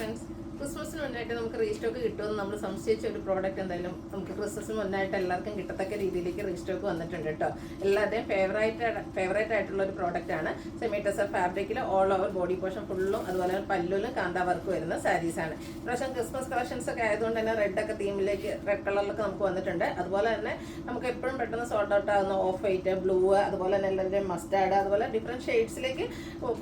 Collections ക്രിസ്മസിന് മുന്നായിട്ട് നമുക്ക് റീസ്റ്റോക്ക് കിട്ടുമെന്ന് നമ്മൾ സംശയിച്ച ഒരു പ്രോഡക്റ്റ് എന്തായാലും നമുക്ക് ക്രിസ്മസിന് മുന്നായിട്ട് എല്ലാവർക്കും കിട്ടത്തക്ക രീതിയിലേക്ക് റീസ്റ്റോക്ക് വന്നിട്ടുണ്ട് കേട്ടോ. എല്ലാവരുടെയും ഫേവറേറ്റ് ആയിട്ടുള്ള ഒരു പ്രോഡക്റ്റ് ആണ്. സെമി ടെസർ ഫാബ്രിക്കിൽ ഓൾ ഓവർ ബോഡി പോർഷൻ ഫുള്ളും അതുപോലെ പല്ലുലും കാന്താ വർക്ക് വരുന്ന സാരീസാണ്. ഇപ്രാവശ്യം ക്രിസ്മസ് കളക്ഷൻസ് ഒക്കെ ആയതുകൊണ്ട് തന്നെ റെഡൊക്കെ തീമിലേക്ക് റെഡ് കളറിലൊക്കെ നമുക്ക് വന്നിട്ടുണ്ട്. അതുപോലെ തന്നെ നമുക്ക് എപ്പോഴും പെട്ടെന്ന് സോൾട്ട് ഔട്ട് ആകുന്ന ഓഫ് വൈറ്റ്, ബ്ലൂ, അതുപോലെ തന്നെ എല്ലാവരുടെയും മസ്റ്റാർഡ്, അതുപോലെ ഡിഫറെൻറ്റ് ഷെയ്ഡ്സിലേക്ക്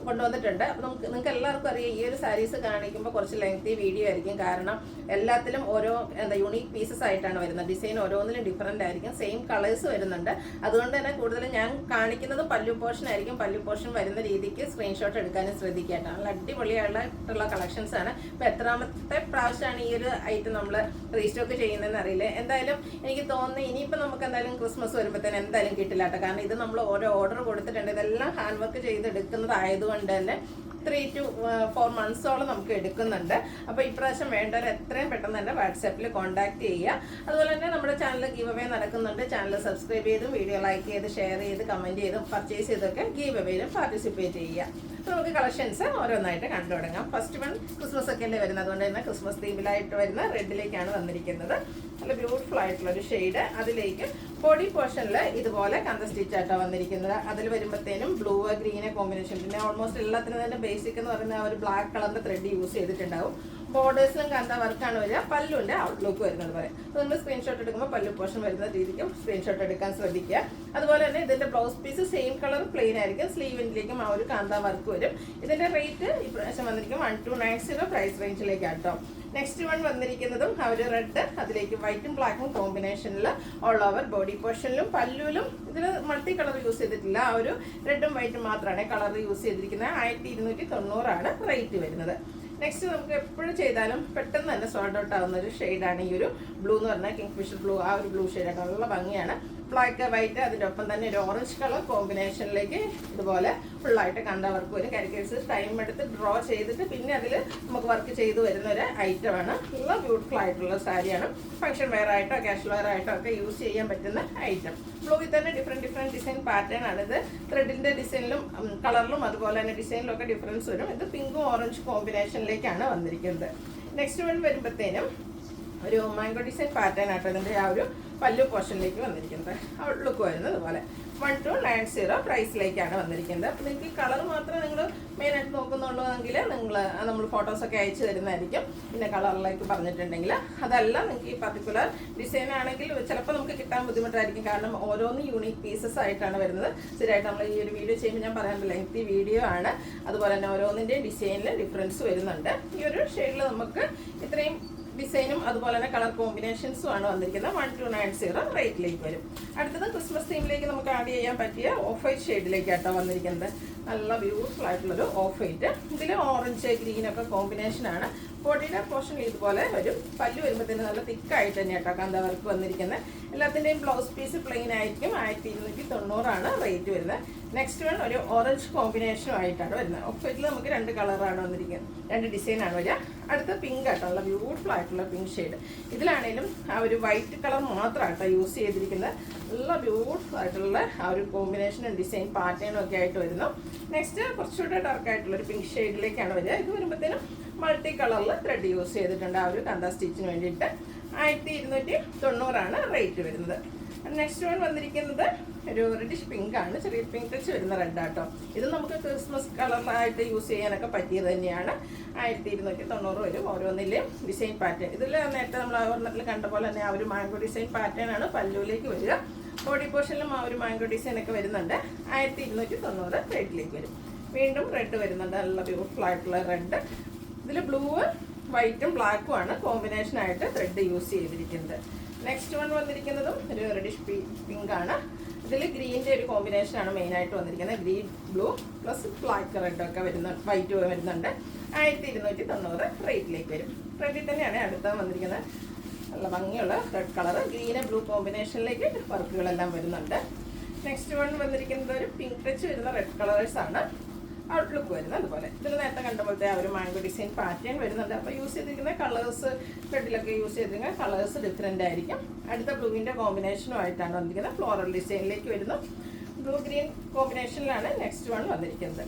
കൊണ്ടുവന്നിട്ടുണ്ട്. അപ്പോൾ നിങ്ങൾക്ക് എല്ലാവർക്കും അറിയാം ഈ ഒരു സാരീസ് കാണിക്കുമ്പോൾ കുറച്ച് ലെങ്തി വീഡിയോ ആയിരിക്കും. കാരണം എല്ലാത്തിലും ഓരോ യൂണീക്ക് പീസസ് ആയിട്ടാണ് വരുന്നത്. ഡിസൈൻ ഓരോന്നിലും ഡിഫറെൻ്റ് ആയിരിക്കും. സെയിം കളേഴ്സ് വരുന്നുണ്ട്. അതുകൊണ്ട് തന്നെ കൂടുതലും ഞാൻ കാണിക്കുന്നത് പല്ലു പോർഷൻ ആയിരിക്കും. പല്ലു പോർഷൻ വരുന്ന രീതിക്ക് സ്ക്രീൻഷോട്ട് എടുക്കാനും ശ്രദ്ധിക്കാട്ടോ. നല്ല അടിപൊളിയായിട്ടുള്ള കളക്ഷൻസ് ആണ്. ഇപ്പോൾ എത്രാമത്തെ പ്രാവശ്യമാണ് ഈ ഒരു ഐറ്റം നമ്മൾ റീസ്റ്റോക്ക് ചെയ്യുന്നതെന്ന് അറിയില്ല. എന്തായാലും എനിക്ക് തോന്നുന്നു ഇനിയിപ്പോൾ നമുക്ക് എന്തായാലും ക്രിസ്മസ് വരുമ്പോഴത്തേന് എന്തായാലും കിട്ടില്ല കേട്ടോ. കാരണം ഇത് നമ്മൾ ഓരോ ഓർഡർ കൊടുത്തിട്ടുണ്ട്. ഇതെല്ലാം ഹാൻഡ് വർക്ക് ചെയ്തെടുക്കുന്നതായതുകൊണ്ട് തന്നെ 3 to 4 monthsോളം നമുക്ക് എടുക്കുന്നുണ്ട്. അപ്പോൾ ഇപ്രാവശ്യം വേണ്ടവർ എത്രയും പെട്ടെന്ന് തന്നെ വാട്സാപ്പിൽ കോൺടാക്ട് ചെയ്യുക. അതുപോലെ തന്നെ നമ്മുടെ ചാനൽ ഗീവ് അവേ നടക്കുന്നുണ്ട്. ചാനൽ സബ്സ്ക്രൈബ് ചെയ്തും വീഡിയോ ലൈക്ക് ചെയ്ത് ഷെയർ ചെയ്ത് കമൻറ്റ് ചെയ്തും പർച്ചേസ് ചെയ്തൊക്കെ ഗീവ് അവയിലും പാർട്ടിസിപ്പേറ്റ് ചെയ്യുക. അപ്പോൾ നമുക്ക് കളക്ഷൻസ് ഓരോന്നായിട്ട് കണ്ടു തുടങ്ങാം. ഫസ്റ്റ് വൺ ക്രിസ്മസ് ഒക്കെ അല്ലേ വരുന്നത്. അതുകൊണ്ട് തന്നെ ക്രിസ്മസ് തീമിലായിട്ട് വരുന്ന റെഡിലേക്കാണ് വന്നിരിക്കുന്നത്. നല്ല ബ്യൂട്ടിഫുൾ ആയിട്ടുള്ള ഒരു ഷെയ്ഡ്. അതിലേക്ക് ബോഡി പോർഷനിൽ ഇതുപോലെ കന്ത സ്റ്റിച്ച് ആയിട്ടോ വന്നിരിക്കുന്നത്. അതിൽ വരുമ്പോഴത്തേനും ബ്ലൂ ഗ്രീന് കോമ്പിനേഷൻ. പിന്നെ ഓൾമോസ്റ്റ് എല്ലാത്തിനും തന്നെ ബേസിക് എന്ന് പറയുന്ന ആ ഒരു ബ്ലാക്ക് കളറിന്റെ ത്രെഡ് യൂസ് ചെയ്തിട്ടുണ്ടാവും. ബോർഡേഴ്സിലും കാന്ത വർക്കാണ് വരിക. പല്ലുവിൻ്റെ ഔട്ട്ലുക്ക് വരുന്നത് പോലെ. അപ്പോൾ നിങ്ങൾ സ്ക്രീൻഷോട്ട് എടുക്കുമ്പോൾ പല്ലു പോർഷൻ വരുന്ന രീതിക്കും സ്ക്രീൻഷോട്ട് എടുക്കാൻ ശ്രദ്ധിക്കുക. അതുപോലെ തന്നെ ഇതിന്റെ blouse piece same colour plain ആയിരിക്കും. സ്ലീവിലേക്കും ആ ഒരു കാന്ത വർക്ക് വരും. ഇതിന്റെ റേറ്റ് ഇപ്രാവശ്യം വന്നിരിക്കും 1290 പ്രൈസ് റേഞ്ചിലേക്കാട്ടോ. നെക്സ്റ്റ് വൺ വന്നിരിക്കുന്നതും ആ ഒരു റെഡ്, അതിലേക്ക് വൈറ്റും ബ്ലാക്കും കോമ്പിനേഷനിൽ ഓൾ ഓവർ ബോഡി പോർഷനിലും പല്ലുവിലും ഇതിൽ മൾട്ടി കളർ യൂസ് ചെയ്തിട്ടില്ല. ആ ഒരു റെഡും വൈറ്റും മാത്രമാണ് കളർ യൂസ് ചെയ്തിരിക്കുന്നത്. 1290 റേറ്റ് വരുന്നത്. നെക്സ്റ്റ് നമുക്ക് എപ്പോഴും ചെയ്താലും പെട്ടെന്ന് തന്നെ സോൾട്ട് ഔട്ട് ആവുന്ന ഒരു ഷെയ്ഡാണ് ഈ ഒരു ബ്ലൂ എന്ന് പറഞ്ഞാൽ കിങ് ഫിഷർ ബ്ലൂ. ആ ഒരു ബ്ലൂ ഷെയ്ഡാണ് നല്ല ഭംഗിയാണ്. ബ്ലാക്ക് വൈറ്റ്, അതിൻ്റെ ഒപ്പം തന്നെ ഒരു ഓറഞ്ച് കളർ കോമ്പിനേഷനിലേക്ക് ഇതുപോലെ ഫുള്ളായിട്ട് കണ്ട വർക്ക് വരും. കാരിക്കേഴ്സ് ടൈം എടുത്ത് ഡ്രോ ചെയ്തിട്ട് പിന്നെ അതിൽ നമുക്ക് വർക്ക് ചെയ്ത് വരുന്ന ഒരു ഐറ്റമാണ്. നല്ല ബ്യൂട്ടിഫുൾ ആയിട്ടുള്ള സാരിയാണ്. ഫംഗ്ഷൻ വെയർ ആയിട്ടോ കാഷ്വൽ വെയർ ആയിട്ടോ ഒക്കെ യൂസ് ചെയ്യാൻ പറ്റുന്ന ഐറ്റം. ബ്ലൂവിൽ തന്നെ ഡിഫറെൻറ്റ് ഡിസൈൻ പാറ്റേൺ ആണ്. ഇത് ത്രെഡിൻ്റെ ഡിസൈനിലും കളറിലും അതുപോലെ തന്നെ ഡിസൈനിലും ഒക്കെ ഡിഫറൻസ് വരും. ഇത് പിങ്കും ഓറഞ്ച് കോമ്പിനേഷനിലേക്കാണ് വന്നിരിക്കുന്നത്. നെക്സ്റ്റ് വൺ വരുമ്പോഴത്തേനും ഒരു മാംഗോ ഡിസൈൻ പാറ്റേൺ ആട്ടോ ഇതിൻ്റെ ആ ഒരു പല്ലു പോർഷനിലേക്ക് വന്നിരിക്കുന്നത്. ഔട്ട്ലുക്ക് വരുന്നത് അതുപോലെ 1290 പ്രൈസിലേക്കാണ് വന്നിരിക്കുന്നത്. അപ്പോൾ നിങ്ങൾക്ക് ഈ കളർ മാത്രമേ നിങ്ങൾ മെയിനായിട്ട് നോക്കുന്നുള്ളൂ എങ്കിൽ നമ്മൾ ഫോട്ടോസൊക്കെ അയച്ചു തരുന്നതായിരിക്കും. പിന്നെ കളറിലേക്ക് പറഞ്ഞിട്ടുണ്ടെങ്കിൽ അതല്ല നിങ്ങൾക്ക് ഈ പർട്ടിക്കുലർ ഡിസൈൻ ആണെങ്കിൽ ചിലപ്പോൾ നമുക്ക് കിട്ടാൻ ബുദ്ധിമുട്ടായിരിക്കും. കാരണം ഓരോന്ന് യൂണീക്ക് പീസസ് ആയിട്ടാണ് വരുന്നത്. സ്ഥിരമായിട്ട് നമ്മൾ ഈ ഒരു വീഡിയോ ചെയ്യുമ്പോൾ ഞാൻ പറയാൻ ലെങ്തി വീഡിയോ ആണ്. അതുപോലെ തന്നെ ഓരോന്നിൻ്റെയും ഡിസൈനിൽ ഡിഫറൻസ് വരുന്നുണ്ട്. ഈ ഒരു ഷെയ്ഡിൽ നമുക്ക് ഇത്രയും ഡിസൈനും അതുപോലെ തന്നെ കളർ കോമ്പിനേഷൻസും ആണ് വന്നിരിക്കുന്നത്. 1290 റേറ്റിലേക്ക് വരും. അടുത്തത് ക്രിസ്മസ് തീമിലേക്ക് നമുക്ക് ആഡ് ചെയ്യാൻ പറ്റിയ ഓഫ് വൈറ്റ് ഷെയ്ഡിലേക്കാട്ടോ വന്നിരിക്കുന്നത്. നല്ല ബ്യൂട്ടിഫുൾ ആയിട്ടുള്ളൊരു ഓഫ് വൈറ്റ്. ഇതിൽ ഓറഞ്ച് ഗ്രീനൊക്കെ കോമ്പിനേഷനാണ്. ബോഡിയുടെ പോർഷൻ ഇതുപോലെ വരും. പല്ലു വരുമ്പോഴത്തേന് നല്ല തിക്കായിട്ട് തന്നെ കേട്ടോ കാന്ത വർക്ക് വന്നിരിക്കുന്നത്. എല്ലാത്തിൻ്റെയും ബ്ലൗസ് പീസ് പ്ലെയിൻ ആയിരിക്കും. 1290 റേറ്റ് വരുന്നത്. നെക്സ്റ്റ് വൺ ഒരു ഓറഞ്ച് കോമ്പിനേഷനും ആയിട്ടാണ് വരുന്നത്. ഓഫ് വൈറ്റിൽ നമുക്ക് 2 കളറാണ് വന്നിരിക്കുന്നത്, 2 ഡിസൈനാണ് വരിക. അടുത്ത പിങ്ക് ആട്ടോ, നല്ല ബ്യൂട്ടിഫുൾ ആയിട്ടുള്ള പിങ്ക് ഷെയ്ഡ്. ഇതിലാണെങ്കിലും ആ ഒരു വൈറ്റ് കളർ മാത്രമാട്ടോ യൂസ് ചെയ്തിരിക്കുന്നത്. നല്ല ബ്യൂട്ടിഫുൾ ആയിട്ടുള്ള ആ ഒരു കോമ്പിനേഷനും ഡിസൈൻ പാറ്റേണും ഒക്കെ ആയിട്ട് വരുന്നു. നെക്സ്റ്റ് കുറച്ചുകൂടെ ഡാർക്ക് ആയിട്ടുള്ളൊരു പിങ്ക് ഷെയ്ഡിലേക്കാണ് വരിക. ഇത് വരുമ്പോഴത്തേനും മൾട്ടി കളറിൽ ത്രെഡ് യൂസ് ചെയ്തിട്ടുണ്ട് ആ ഒരു കന്ത സ്റ്റിച്ചിന് വേണ്ടിയിട്ട്. 1290 റേറ്റ് വരുന്നത്. നെക്സ്റ്റ് വൺ വന്നിരിക്കുന്നത് ഒരു റെഡിഷ് പിങ്ക് ആണ്. ചെറിയ പിങ്ക് ടച്ച് വരുന്ന റെഡ് ആട്ടോ. ഇത് നമുക്ക് ക്രിസ്മസ് കളറായിട്ട് യൂസ് ചെയ്യാനൊക്കെ പറ്റിയത് തന്നെയാണ്. 1290 വരും. ഓരോന്നിലെയും ഡിസൈൻ പാറ്റേൺ. ഇതിൽ നേരത്തെ നമ്മൾ ഒരെണ്ണത്തിൽ കണ്ട പോലെ തന്നെ ആ ഒരു മാംഗോ ഡിസൈൻ പാറ്റേൺ ആണ് പല്ലുവിലേക്ക് വരിക. ബോഡി പോർഷനിലും ആ ഒരു മാംഗോ ഡിസൈൻ ഒക്കെ വരുന്നുണ്ട്. 1290 റേറ്റിലേക്ക് വരും. വീണ്ടും റെഡ് വരുന്നുണ്ട്. നല്ല ബ്യൂട്ടിഫുൾ ആയിട്ടുള്ള റെഡ്. ഇതിൽ ബ്ലൂ വൈറ്റും ബ്ലാക്കും ആണ് കോമ്പിനേഷനായിട്ട് ത്രെഡ് യൂസ് ചെയ്തിരിക്കുന്നത്. നെക്സ്റ്റ് വൺ വന്നിരിക്കുന്നതും ഒരു റെഡിഷ് പിങ്ക് ആണ്. ഇതിൽ ഗ്രീൻ്റെ ഒരു കോമ്പിനേഷനാണ് മെയിനായിട്ട് വന്നിരിക്കുന്നത്. ഗ്രീൻ ബ്ലൂ പ്ലസ് ബ്ലാക്ക് റെഡൊക്കെ വൈറ്റ് വരുന്നുണ്ട്. 1290 റേറ്റിലേക്ക് വരും. റെഡിൽ തന്നെയാണ് അടുത്ത വന്നിരിക്കുന്നത്. നല്ല ഭംഗിയുള്ള റെഡ് കളർ, ഗ്രീന് ബ്ലൂ കോമ്പിനേഷനിലേക്ക് വർക്കുകളെല്ലാം വരുന്നുണ്ട്. നെക്സ്റ്റ് വൺ വന്നിരിക്കുന്നത് ഒരു പിങ്ക് ടച്ച് വരുന്ന റെഡ് കളേഴ്സാണ്. ഔട്ട്ലുക്ക് വരുന്നത് അതുപോലെ. ഇതിൽ നേരത്തെ കണ്ടപ്പോഴത്തെ ആ ഒരു മാംഗോ ഡിസൈൻ പാറ്റേൺ വരുന്നുണ്ട്. അപ്പോൾ യൂസ് ചെയ്തിരിക്കുന്ന കളേഴ്സ് റെഡിലൊക്കെ യൂസ് ചെയ്തിരിക്കുന്ന കളേഴ്സ് ഡിഫറെൻ്റ് ആയിരിക്കും. അടുത്ത ബ്ലൂവിൻ്റെ കോമ്പിനേഷനുമായിട്ടാണ് വന്നിരിക്കുന്നത്. ഫ്ലോറൽ ഡിസൈനിലേക്ക് വരുന്നു. ബ്ലൂ ഗ്രീൻ കോമ്പിനേഷനിലാണ് നെക്സ്റ്റ് വൺ വന്നിരിക്കുന്നത്.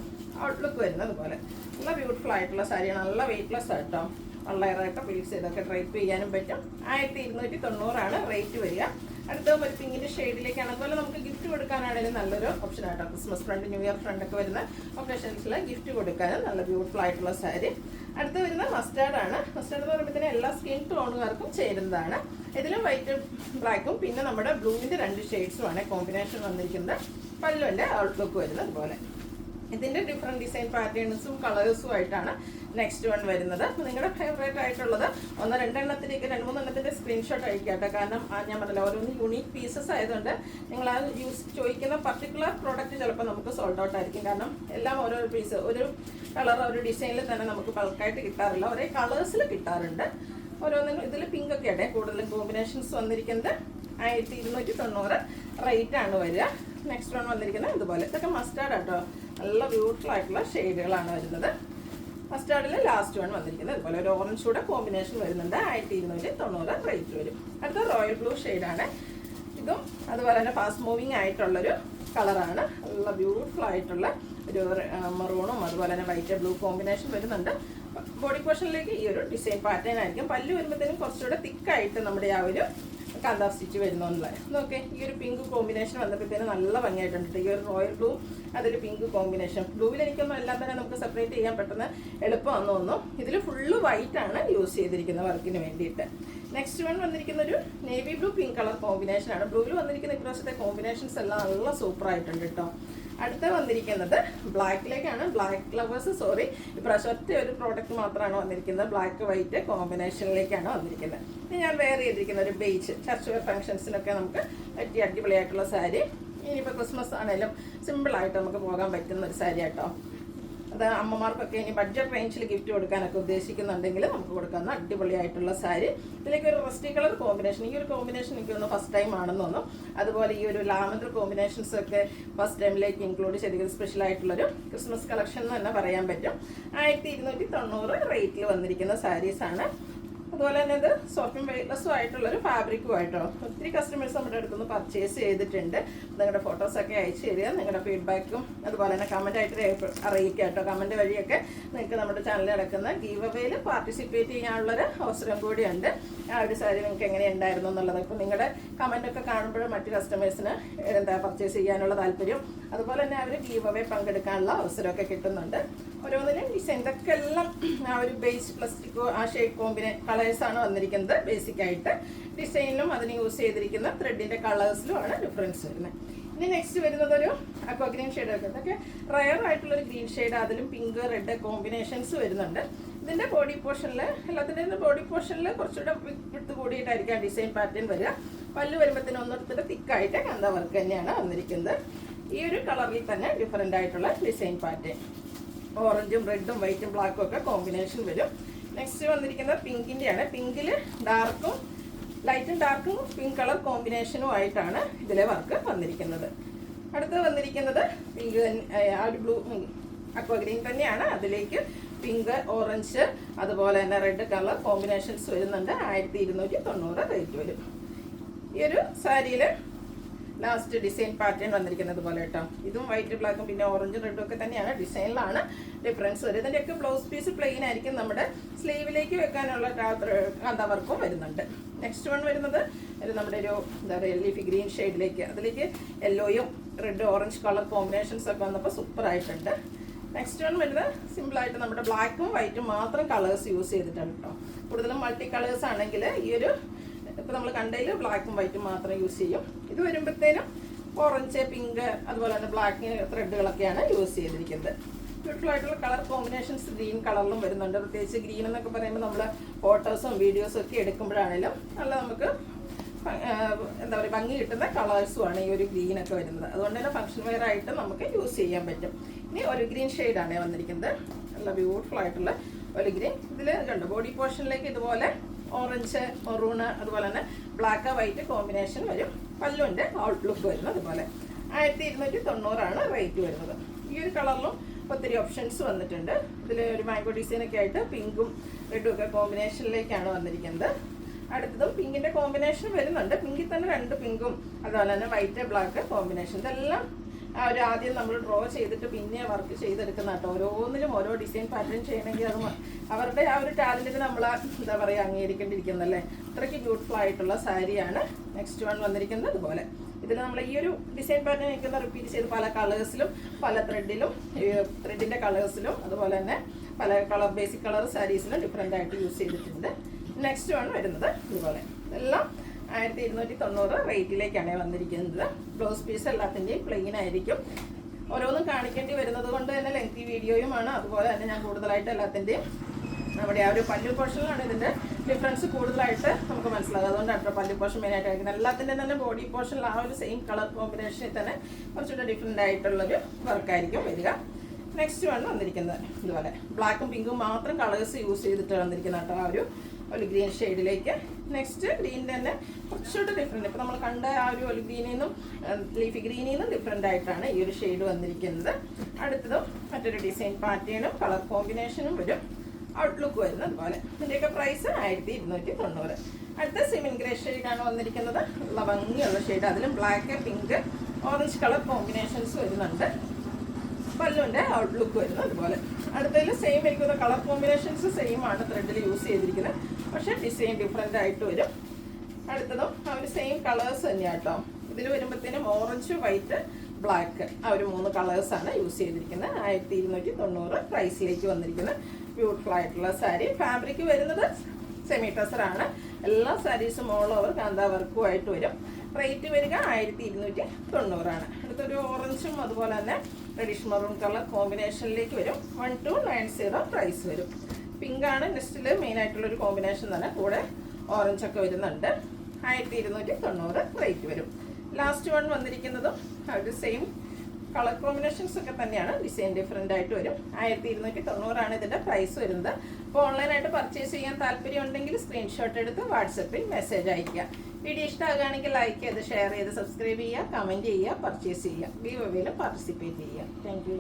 ഔട്ട്ലുക്ക് വരുന്നത്. അതുപോലെ നല്ല ബ്യൂട്ടിഫുൾ ആയിട്ടുള്ള സാരിയാണ്. നല്ല വെയ്റ്റ്ലെസ് ആട്ടോ. വള്ളയറായിട്ട് പീസ് ചെയ്തൊക്കെ ഡ്രൈപ്പ് ചെയ്യാനും പറ്റും. 1290 റേറ്റ് വരിക. അടുത്ത ഒരു പിങ്കിൻ്റെ ഷെയ്ഡിലേക്കാണ്. അതുപോലെ നമുക്ക് ഗിഫ്റ്റ് കൊടുക്കാനാണെങ്കിലും നല്ലൊരു ഓപ്ഷൻ ആട്ടോ. ക്രിസ്മസ് ഫ്രണ്ട്, ന്യൂ ഇയർ ഫ്രണ്ടൊക്കെ വരുന്ന ഒക്കേഷൻസിൽ ഗിഫ്റ്റ് കൊടുക്കാനും നല്ല ബ്യൂട്ടിഫുൾ ആയിട്ടുള്ള സാരി. അടുത്ത് വരുന്ന മസ്റ്റാർഡാണ്. മസ്റ്റാർഡ് എന്ന് പറയുമ്പോൾ എല്ലാ സ്കിൻ ടോണുകാർക്കും ചേരുന്നതാണ്. ഇതിലും വൈറ്റ് ബ്ലാക്കും പിന്നെ നമ്മുടെ ബ്ലൂവിൻ്റെ 2 ഷെയ്ഡ്സുമാണ് കോമ്പിനേഷൻ വന്നിരിക്കുന്നത്. പല്ലുവിൻ്റെ ഔട്ട്ലുക്ക് വരുന്നത്. അതുപോലെ ഇതിൻ്റെ ഡിഫറെൻറ്റ് ഡിസൈൻ പാറ്റേൺസും കളേഴ്സും ആയിട്ടാണ് നെക്സ്റ്റ് വൺ വരുന്നത്. അപ്പോൾ നിങ്ങളുടെ ഫേവറേറ്റ് ആയിട്ടുള്ളത് 1-2 എണ്ണത്തിലേക്ക് 2-3 എണ്ണത്തിൻ്റെ സ്ക്രീൻഷോട്ട് അയക്കാട്ടോ. കാരണം ഞാൻ പറഞ്ഞില്ല, ഓരോന്ന് യൂണീക്ക് പീസസ് ആയതുകൊണ്ട് നിങ്ങൾ ആ ചോദിക്കുന്ന പർട്ടിക്കുലർ പ്രോഡക്റ്റ് ചിലപ്പോൾ നമുക്ക് സോൾഡ് ഔട്ട് ആയിരിക്കും. കാരണം എല്ലാം ഓരോ പീസ്, ഒരു കളർ ഒരു ഡിസൈനിൽ തന്നെ നമുക്ക് ബൾക്കായിട്ട് കിട്ടാറില്ല, ഒരേ കളേഴ്സിൽ കിട്ടാറുണ്ട്. ഓരോന്നും ഇതിൽ പിങ്ക് ഒക്കെ ആട്ടെ കൂടുതലും കോമ്പിനേഷൻസ് വന്നിരിക്കുന്നത്. 1290 റേറ്റാണ് വരിക. നെക്സ്റ്റ് വൺ വന്നിരിക്കുന്നത് ഇതുപോലെ. ഇതൊക്കെ മസ്റ്റാർഡ് ആട്ടോ. നല്ല ബ്യൂട്ടിഫുൾ ആയിട്ടുള്ള ഷെയ്ഡുകളാണ് വരുന്നത്. മസ്റ്റാർഡിൽ ലാസ്റ്റ് വൺ വന്നിരിക്കുന്നത് ഇതുപോലെ ഒരു ഓറഞ്ച് കൂടെ കോമ്പിനേഷൻ വരുന്നുണ്ട്. 1290 റേറ്റ് വരും. അടുത്ത റോയൽ ബ്ലൂ ഷെയ്ഡാണ്. ഇതും അതുപോലെ തന്നെ ഫാസ്റ്റ് മൂവിങ് ആയിട്ടുള്ളൊരു കളറാണ്. നല്ല ബ്യൂട്ടിഫുൾ ആയിട്ടുള്ള ഒരു മെറൂണും അതുപോലെ തന്നെ വൈറ്റ് ബ്ലൂ കോമ്പിനേഷൻ വരുന്നുണ്ട്. ബോഡി പോർഷനിലേക്ക് ഈ ഒരു ഡിസൈൻ പാറ്റേൺ ആയിരിക്കും. പല്ല് വരുമ്പോഴത്തേനും കുറച്ചുകൂടെ തിക്കായിട്ട് നമ്മുടെ ആ ഒരു കാന്താ സ്റ്റിച്ച് വരുന്നുള്ളത്. നോക്കെ ഈ ഒരു പിങ്ക് കോമ്പിനേഷൻ വന്നപ്പോഴത്തേനും നല്ല ഭംഗിയായിട്ടുണ്ട്. ഈ ഒരു റോയൽ ബ്ലൂ അതൊരു പിങ്ക് കോമ്പിനേഷൻ. ബ്ലൂവിൽ എനിക്കൊന്നും എല്ലാം തന്നെ നമുക്ക് സെപ്പറേറ്റ് ചെയ്യാൻ പെട്ടെന്ന് എളുപ്പമാണെന്ന് തോന്നുന്നു. ഇതിൽ ഫുള്ള് വൈറ്റ് ആണ് യൂസ് ചെയ്തിരിക്കുന്നത് വർക്കിന് വേണ്ടിയിട്ട്. നെക്സ്റ്റ് വൺ വന്നിരിക്കുന്ന ഒരു നേവി ബ്ലൂ പിങ്ക് കളർ കോമ്പിനേഷനാണ്. ബ്ലൂവിൽ വന്നിരിക്കുന്ന ഇപ്രാവശ്യത്തെ കോമ്പിനേഷൻസ് എല്ലാം നല്ല സൂപ്പറായിട്ടുണ്ട് കേട്ടോ. അടുത്ത വന്നിരിക്കുന്നത് ബ്ലാക്കിലേക്കാണ്. ബ്ലാക്ക് ലവേഴ്സ് ഇപ്രാവശ്യം ഒറ്റ ഒരു പ്രോഡക്റ്റ് മാത്രമാണ് വന്നിരിക്കുന്നത്. ബ്ലാക്ക് വൈറ്റ് കോമ്പിനേഷനിലേക്കാണ് വന്നിരിക്കുന്നത്. ഇനി ഞാൻ വെയർ ചെയ്തിരിക്കുന്ന ഒരു ബേജ് ചർച്ച് വെയർ ഫംഗ്ഷൻസിനൊക്കെ നമുക്ക് പറ്റിയ അടിപൊളിയായിട്ടുള്ള സാരി. ഇനിയിപ്പോൾ ക്രിസ്മസ് ആണെങ്കിലും സിമ്പിളായിട്ട് നമുക്ക് പോകാൻ പറ്റുന്ന ഒരു സാരി കേട്ടോ. അത് അമ്മമാർക്കൊക്കെ ഇനി ബഡ്ജറ്റ് റേഞ്ചിൽ ഗിഫ്റ്റ് കൊടുക്കാനൊക്കെ ഉദ്ദേശിക്കുന്നുണ്ടെങ്കിൽ നമുക്ക് കൊടുക്കാവുന്ന അടിപൊളിയായിട്ടുള്ള സാരി. ഇതിലേക്ക് ഒരു റസ്റ്റി കളർ കോമ്പിനേഷൻ. ഈ ഒരു കോമ്പിനേഷൻ എനിക്കൊന്ന് ഫസ്റ്റ് ടൈം ആണെന്ന് തോന്നും. അതുപോലെ ഈ ഒരു ലാവൻഡർ കോമ്പിനേഷൻസ് ഒക്കെ ഫസ്റ്റ് ടൈമിലേക്ക് ഇൻക്ലൂഡ് ചെയ്തിരിക്കുന്ന സ്പെഷ്യൽ ആയിട്ടുള്ളൊരു ക്രിസ്മസ് കളക്ഷൻ എന്ന് തന്നെ പറയാൻ പറ്റും. 1290 റേറ്റിൽ വന്നിരിക്കുന്ന സാരീസാണ്. അതുപോലെ തന്നെ ഇത് സോഫ്റ്റും വെയ്റ്റ്ലെസ്സും ആയിട്ടുള്ളൊരു ഫാബ്രിക്കും ആയിട്ടോ. ഒത്തിരി കസ്റ്റമേഴ്സ് നമ്മുടെ അടുത്തുനിന്ന് പർച്ചേസ് ചെയ്തിട്ടുണ്ട്. നിങ്ങളുടെ ഫോട്ടോസൊക്കെ അയച്ചു തരിക. നിങ്ങളുടെ ഫീഡ്ബാക്കും അതുപോലെ തന്നെ കമൻ്റ് ആയിട്ട് അറിയിക്കുക കേട്ടോ. കമൻറ്റ് വഴിയൊക്കെ നിങ്ങൾക്ക് നമ്മുടെ ചാനലിൽ നടക്കുന്ന ഗീവ് അവേയിൽ പാർട്ടിസിപ്പേറ്റ് ചെയ്യാനുള്ളൊരു അവസരം കൂടിയുണ്ട്. ആ ഒരു സാരി നിങ്ങൾക്ക് എങ്ങനെ ഉണ്ടായിരുന്നു എന്നുള്ളത്. ഇപ്പോൾ നിങ്ങളുടെ കമൻ്റൊക്കെ കാണുമ്പോൾ മറ്റ് കസ്റ്റമേഴ്സിന് പർച്ചേസ് ചെയ്യാനുള്ള താല്പര്യം, അതുപോലെ തന്നെ അവർ ഗീവ് അവേ പങ്കെടുക്കാനുള്ള അവസരമൊക്കെ കിട്ടുന്നുണ്ട്. ഓരോന്നിനും ഡിസൈൻ ഇതൊക്കെ എല്ലാം ആ ഒരു ബേസ് പ്ലാസ്റ്റിക്കോ ആ ഷെയ്ഡ് കളേഴ്സാണ് വന്നിരിക്കുന്നത്. ബേസിക്കായിട്ട് ഡിസൈനിലും അതിന് യൂസ് ചെയ്തിരിക്കുന്ന ത്രെഡിൻ്റെ കളേഴ്സിലുമാണ് ഡിഫറൻസ് വരുന്നത്. ഇനി നെക്സ്റ്റ് വരുന്നത് ഒരു അക്വാ ഗ്രീൻ ഷെയ്ഡൊക്കെ. ഇതൊക്കെ റയർ ആയിട്ടുള്ളൊരു ഗ്രീൻ ഷെയ്ഡ്, അതിലും പിങ്ക് റെഡ് കോമ്പിനേഷൻസ് വരുന്നുണ്ട്. ഇതിൻ്റെ ബോഡി പോർഷനിൽ എല്ലാത്തിൻ്റെ ബോഡി പോർഷനിൽ കുറച്ചുകൂടെ വിട്ട് കൂടിയിട്ടായിരിക്കും ഡിസൈൻ പാറ്റേൺ വരിക. പല്ല് വരുമ്പോഴത്തേനും ഒന്നെടുത്തിട്ട് തിക്കായിട്ട് കാന്താ വർക്ക് തന്നെയാണ് വന്നിരിക്കുന്നത്. ഈ ഒരു കളറിൽ തന്നെ ഡിഫറെൻ്റ് ആയിട്ടുള്ള ഡിസൈൻ പാറ്റേൺ. ഓറഞ്ചും റെഡും വൈറ്റും ബ്ലാക്കും ഒക്കെ കോമ്പിനേഷൻ വരും. നെക്സ്റ്റ് വന്നിരിക്കുന്നത് പിങ്കിൻ്റെയാണ്. പിങ്കിൽ ഡാർക്കും ലൈറ്റും ഡാർക്കും പിങ്ക് കളർ കോമ്പിനേഷനും ആയിട്ടാണ് ഇതിലെ വർക്ക് വന്നിരിക്കുന്നത്. അടുത്ത് വന്നിരിക്കുന്നത് പിങ്ക് ആ ഒരു ബ്ലൂ അക്വാ ഗ്രീൻ തന്നെയാണ്. അതിലേക്ക് പിങ്ക് ഓറഞ്ച് അതുപോലെ തന്നെ റെഡ് കളർ കോമ്പിനേഷൻസ് വരുന്നുണ്ട്. 1290 റേറ്റ് വരും. ഈ ഒരു സാരിയിൽ ലാസ്റ്റ് ഡിസൈൻ പാറ്റേൺ വന്നിരിക്കുന്നത് പോലെ കേട്ടോ. ഇതും വൈറ്റ് ബ്ലാക്കും പിന്നെ ഓറഞ്ചും റെഡും ഒക്കെ തന്നെയാണ്. ഡിസൈനിലാണ് ഡിഫറൻസ് വരും. ഇതിൻ്റെയൊക്കെ ബ്ലൗസ് പീസ് പ്ലെയിൻ ആയിരിക്കും. നമ്മുടെ സ്ലീവിലേക്ക് വെക്കാനുള്ള കാന്താ വർക്കും വരുന്നുണ്ട്. നെക്സ്റ്റ് വൺ വരുന്നത് നമ്മുടെ ഒരു എന്താ പറയുക ലീഫി ഗ്രീൻ ഷെയ്ഡിലേക്ക്, അതിലേക്ക് യെല്ലോയും റെഡ് ഓറഞ്ച് കളർ കോമ്പിനേഷൻസ് ഒക്കെ വന്നപ്പോൾ സൂപ്പറായിട്ടുണ്ട്. നെക്സ്റ്റ് വൺ വരുന്നത് സിമ്പിളായിട്ട് നമ്മുടെ ബ്ലാക്കും വൈറ്റും മാത്രം കളേഴ്സ് യൂസ് ചെയ്തിട്ടാണ് കേട്ടോ. കൂടുതലും മൾട്ടി കളേഴ്സ് ആണെങ്കിൽ ഈ ഒരു ഇപ്പോൾ നമ്മൾ കണ്ടതിൽ ബ്ലാക്കും വൈറ്റും മാത്രം യൂസ് ചെയ്യും. ഇത് വരുമ്പോഴത്തേനും ഓറഞ്ച് പിങ്ക് അതുപോലെ തന്നെ ബ്ലാക്ക് ത്രെഡുകളൊക്കെയാണ് യൂസ് ചെയ്തിരിക്കുന്നത്. ബ്യൂട്ടിഫുൾ ആയിട്ടുള്ള കളർ കോമ്പിനേഷൻസ് ഗ്രീൻ കളറിലും വരുന്നുണ്ട്. പ്രത്യേകിച്ച് ഗ്രീൻ എന്നൊക്കെ പറയുമ്പോൾ നമ്മൾ ഫോട്ടോസും വീഡിയോസും ഒക്കെ എടുക്കുമ്പോഴാണെങ്കിലും നല്ല നമുക്ക് എന്താ പറയുക ഭംഗി കിട്ടുന്ന കളേഴ്സുമാണ് ഈ ഒരു ഗ്രീനൊക്കെ വരുന്നത്. അതുകൊണ്ട് തന്നെ ഫംഗ്ഷൻ വെയർ ആയിട്ട് നമുക്ക് യൂസ് ചെയ്യാൻ പറ്റും. ഇനി ഒരു ഗ്രീൻ ഷെയ്ഡാണ് വന്നിരിക്കുന്നത്. നല്ല ബ്യൂട്ടിഫുൾ ആയിട്ടുള്ള ഒരു ഗ്രീൻ. ഇതിൽ കണ്ടു ബോഡി പോർഷനിലേക്ക് ഇതുപോലെ ഓറഞ്ച് മെറൂണ് അതുപോലെ തന്നെ ബ്ലാക്ക് വൈറ്റ് കോമ്പിനേഷൻ വരും. പല്ലുവിൻ്റെ ഔട്ട്ലുക്ക് വരുന്നത് അതുപോലെ. 1290 റേറ്റ് വരുന്നത്. ഈ ഒരു കളറിലും ഒത്തിരി ഓപ്ഷൻസ് വന്നിട്ടുണ്ട്. ഇതിൽ ഒരു മാംഗോ ഡിസൈനൊക്കെ ആയിട്ട് പിങ്കും റെഡും ഒക്കെ കോമ്പിനേഷനിലേക്കാണ് വന്നിരിക്കുന്നത്. അടുത്തതും പിങ്കിൻ്റെ കോമ്പിനേഷൻ വരുന്നുണ്ട്. പിങ്കിൽ തന്നെ 2 പിങ്കും അതുപോലെ തന്നെ വൈറ്റ് ബ്ലാക്ക് കോമ്പിനേഷൻ. ഇതെല്ലാം ആ ഒരു ആദ്യം നമ്മൾ ഡ്രോ ചെയ്തിട്ട് പിന്നെ വർക്ക് ചെയ്തെടുക്കുന്ന കേട്ടോ. ഓരോന്നിലും ഓരോ ഡിസൈൻ പാറ്റേൺ ചെയ്യണമെങ്കിൽ അത് അവരുടെ ആ ഒരു ടാലൻറ്റിന് നമ്മൾ എന്താ പറയുക അംഗീകരിക്കേണ്ടിയിരിക്കുന്നല്ലേ. അത്രയ്ക്ക് ബ്യൂട്ടിഫുൾ ആയിട്ടുള്ള സാരിയാണ്. നെക്സ്റ്റ് വൺ വന്നിരിക്കുന്നത് ഇതുപോലെ. ഇതിൽ നമ്മൾ ഈ ഒരു ഡിസൈൻ പാറ്റേൺ നിൽക്കുന്ന റിപ്പീറ്റ് ചെയ്ത് പല കളേഴ്സിലും പല ത്രെഡിൻ്റെ കളേഴ്സിലും അതുപോലെ തന്നെ പല ബേസിക് കളർ സാരീസിലും ഡിഫറെൻ്റ് ആയിട്ട് യൂസ് ചെയ്തിട്ടുണ്ട്. നെക്സ്റ്റ് വൺ വരുന്നത് ഇതുപോലെ. ഇതെല്ലാം 1290 റേറ്റിലേക്കാണ് വന്നിരിക്കുന്നത്. ബ്ലൗസ് പീസ് എല്ലാത്തിൻ്റെയും പ്ലെയിൻ ആയിരിക്കും. ഓരോന്നും കാണിക്കേണ്ടി വരുന്നത് കൊണ്ട് തന്നെ ലെങ്തി വീഡിയോയുമാണ്. അതുപോലെ തന്നെ ഞാൻ കൂടുതലായിട്ട് എല്ലാത്തിൻ്റെയും നമ്മുടെ ആ ഒരു പല്ലു പോർഷനിലാണ് ഇതിൻ്റെ ഡിഫറൻസ് കൂടുതലായിട്ട് നമുക്ക് മനസ്സിലാകും. അതുകൊണ്ടാണ് പല്ലു പോർഷൻ മെയിനായിട്ട് കഴിക്കുന്നത്. എല്ലാത്തിൻ്റെ തന്നെ ബോഡി പോർഷനിൽ ആ ഒരു സെയിം കളർ കോമ്പിനേഷനിൽ തന്നെ കുറച്ചുകൂടെ ഡിഫറെൻ്റ് ആയിട്ടുള്ളൊരു വർക്കായിരിക്കും വരിക. നെക്സ്റ്റ് വൺ വന്നിരിക്കുന്നത് ഇതുപോലെ ബ്ലാക്കും പിങ്കും മാത്രം കളേഴ്സ് യൂസ് ചെയ്തിട്ട് വന്നിരിക്കുന്ന കേട്ടോ. ആ ഒരു ഗ്രീൻ ഷെയ്ഡിലേക്ക്. നെക്സ്റ്റ് ഗ്രീൻ തന്നെ കുറച്ചുകൂടെ ഡിഫറെൻറ്റ്. ഇപ്പോൾ നമ്മൾ കണ്ട ആ ഒരു ഒലി ഗ്രീനിൽ നിന്നും ലീഫി ഗ്രീനിൽ നിന്നും ഡിഫറെൻ്റ് ആയിട്ടാണ് ഈ ഒരു ഷെയ്ഡ് വന്നിരിക്കുന്നത്. അടുത്തതും മറ്റൊരു ഡിസൈൻ പാറ്റേണും കളർ കോമ്പിനേഷനും വരും. ഔട്ട്ലുക്ക് വരുന്നത് അതുപോലെ. ഇതിൻ്റെയൊക്കെ പ്രൈസ് 1290. അടുത്ത സിമിൻ ഗ്രേ ഷെയ്ഡാണ് വന്നിരിക്കുന്നത്. ഉള്ള ഭംഗിയുള്ള ഷെയ്ഡ്. അതിലും black, pink, orange colour combinations വരുന്നുണ്ട്. പല്ലുവിൻ്റെ ഔട്ട്ലുക്ക് വരുന്നത് അതുപോലെ. അടുത്തതിൽ സെയിം ഇരിക്കുന്ന കളർ കോമ്പിനേഷൻസ് സെയിം ആണ് ത്രെഡിൽ യൂസ് ചെയ്തിരിക്കുന്നത്. പക്ഷേ ഡിസൈൻ ഡിഫറെൻ്റ് ആയിട്ട് വരും. അടുത്തതും ആ ഒരു സെയിം കളേഴ്സ് തന്നെയാണ് കേട്ടോ. ഇതിൽ വരുമ്പോഴത്തേനും ഓറഞ്ച്, വൈറ്റ്, ബ്ലാക്ക് ആ ഒരു 3 കളേഴ്സാണ് യൂസ് ചെയ്തിരിക്കുന്നത്. 1290 പ്രൈസിലേക്ക് വന്നിരിക്കുന്നത്. ബ്യൂട്ടിഫുൾ ആയിട്ടുള്ള സാരി. ഫാബ്രിക് വരുന്നത് സെമി ടസറാണ്. എല്ലാ സാരീസും ഓൾ ഓവർ കാന്താ വർക്കുമായിട്ട് വരും. റേറ്റ് വരിക 1290. അടുത്തൊരു ഓറഞ്ചും അതുപോലെ തന്നെ റെഡിഷ് മറൂൺ കളർ കോമ്പിനേഷനിലേക്ക് വരും. 1290 പ്രൈസ് വരും. പിങ്കാണ് നെക്സ്റ്റിൽ മെയിനായിട്ടുള്ളൊരു കോമ്പിനേഷൻ തന്നെ. കൂടെ ഓറഞ്ചൊക്കെ വരുന്നുണ്ട്. 1290 റേറ്റ് വരും. ലാസ്റ്റ് വൺ വന്നിരിക്കുന്നതും ഒരു സെയിം കളർ കോമ്പിനേഷൻസ് ഒക്കെ തന്നെയാണ്. ഡിസൈൻ ഡിഫറെൻ്റ് ആയിട്ട് വരും. 1290 ഇതിൻ്റെ പ്രൈസ് വരുന്നത്. അപ്പോൾ ഓൺലൈനായിട്ട് പർച്ചേസ് ചെയ്യാൻ താല്പര്യം ഉണ്ടെങ്കിൽ സ്ക്രീൻഷോട്ട് എടുത്ത് വാട്സപ്പിൽ മെസ്സേജ് അയയ്ക്കുക. വീഡിയോ ഇഷ്ടമാകുകയാണെങ്കിൽ ലൈക്ക് ചെയ്ത് ഷെയർ ചെയ്ത് സബ്സ്ക്രൈബ് ചെയ്യുക, കമൻറ്റ് ചെയ്യുക, പർച്ചേസ് ചെയ്യുക, ഗീവ് അവേയിൽ പാർട്ടിസിപ്പേറ്റ് ചെയ്യുക. Thank you.